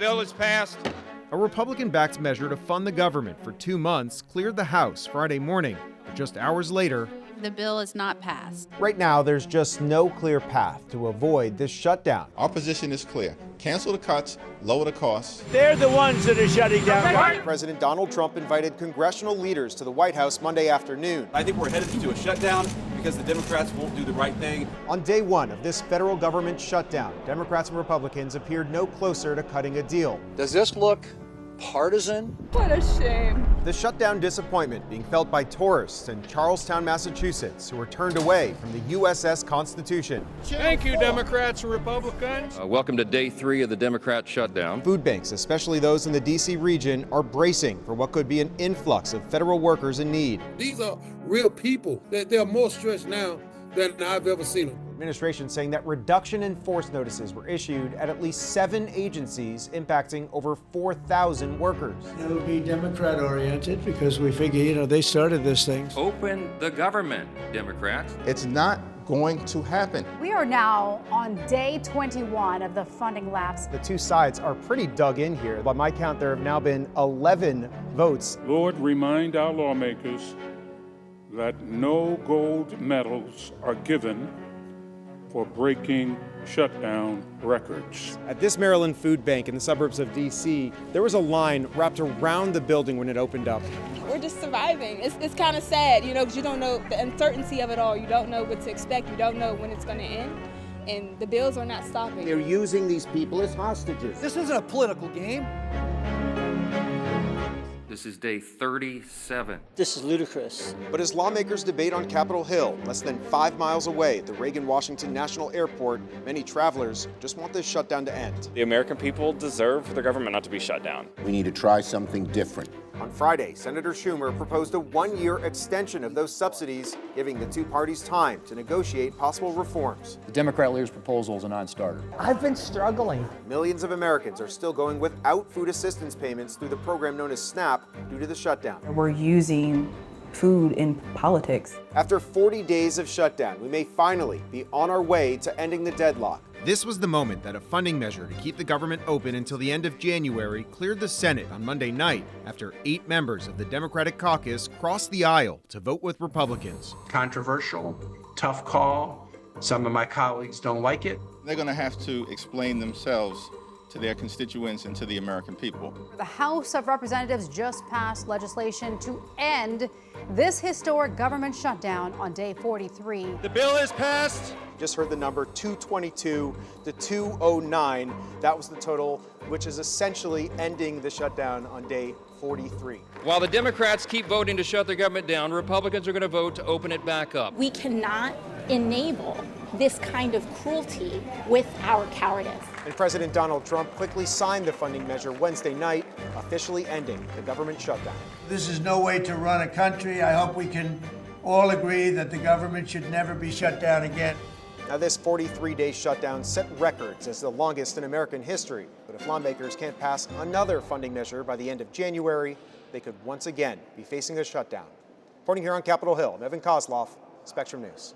bill is passed. A Republican-backed measure to fund the government for 2 months cleared the House Friday morning, but just hours later, the bill is not passed. Right now, there's just no clear path to avoid this shutdown. Our position is clear. Cancel the cuts, lower the costs. They're the ones that are shutting down. President Donald Trump invited congressional leaders to the White House Monday afternoon. I think we're headed to a shutdown because the Democrats won't do the right thing. On day one of this federal government shutdown, Democrats and Republicans appeared no closer to cutting a deal. Does this look partisan? What a shame. The shutdown disappointment being felt by tourists in Charlestown, Massachusetts, who were turned away from the USS Constitution. Thank you, Democrats and Republicans. Welcome to day 3 of the Democrat shutdown. Food banks, especially those in the D.C. region, are bracing for what could be an influx of federal workers in need. These are real people. They're more stressed now than I've ever seen them. Administration saying that reduction in force notices were issued at least 7 agencies, impacting over 4,000 workers. It'll be Democrat-oriented because we figure, they started this thing. Open the government, Democrats. It's not going to happen. We are now on day 21 of the funding lapse. The two sides are pretty dug in here. By my count, there have now been 11 votes. Lord, remind our lawmakers that no gold medals are given for breaking shutdown records. At this Maryland food bank in the suburbs of D.C., there was a line wrapped around the building when it opened up. We're just surviving. It's kind of sad, because you don't know the uncertainty of it all. You don't know what to expect. You don't know when it's going to end. And the bills are not stopping. They're using these people as hostages. This isn't a political game. This is day 37. This is ludicrous. But as lawmakers debate on Capitol Hill, less than 5 miles away at the Reagan-Washington National Airport, many travelers just want this shutdown to end. The American people deserve their government not to be shut down. We need to try something different. On Friday, Senator Schumer proposed a 1-year extension of those subsidies, giving the two parties time to negotiate possible reforms. The Democrat leader's proposal is a non-starter. I've been struggling. Millions of Americans are still going without food assistance payments through the program known as SNAP due to the shutdown. We're using food in politics. After 40 days of shutdown, we may finally be on our way to ending the deadlock. This was the moment that a funding measure to keep the government open until the end of January cleared the Senate on Monday night after 8 members of the Democratic caucus crossed the aisle to vote with Republicans. Controversial, tough call. Some of my colleagues don't like it. They're going to have to explain themselves to their constituents and to the American people. The House of Representatives just passed legislation to end this historic government shutdown on day 43. The bill is passed. Just heard the number 222 to 209. That was the total, which is essentially ending the shutdown on day 43. While the Democrats keep voting to shut their government down, Republicans are going to vote to open it back up. We cannot enable this kind of cruelty with our cowardice. And President Donald Trump quickly signed the funding measure Wednesday night, officially ending the government shutdown. This is no way to run a country. I hope we can all agree that the government should never be shut down again. Now, this 43-day shutdown set records as the longest in American history. But if lawmakers can't pass another funding measure by the end of January, they could once again be facing a shutdown. Reporting here on Capitol Hill, I'm Evan Koslof, Spectrum News.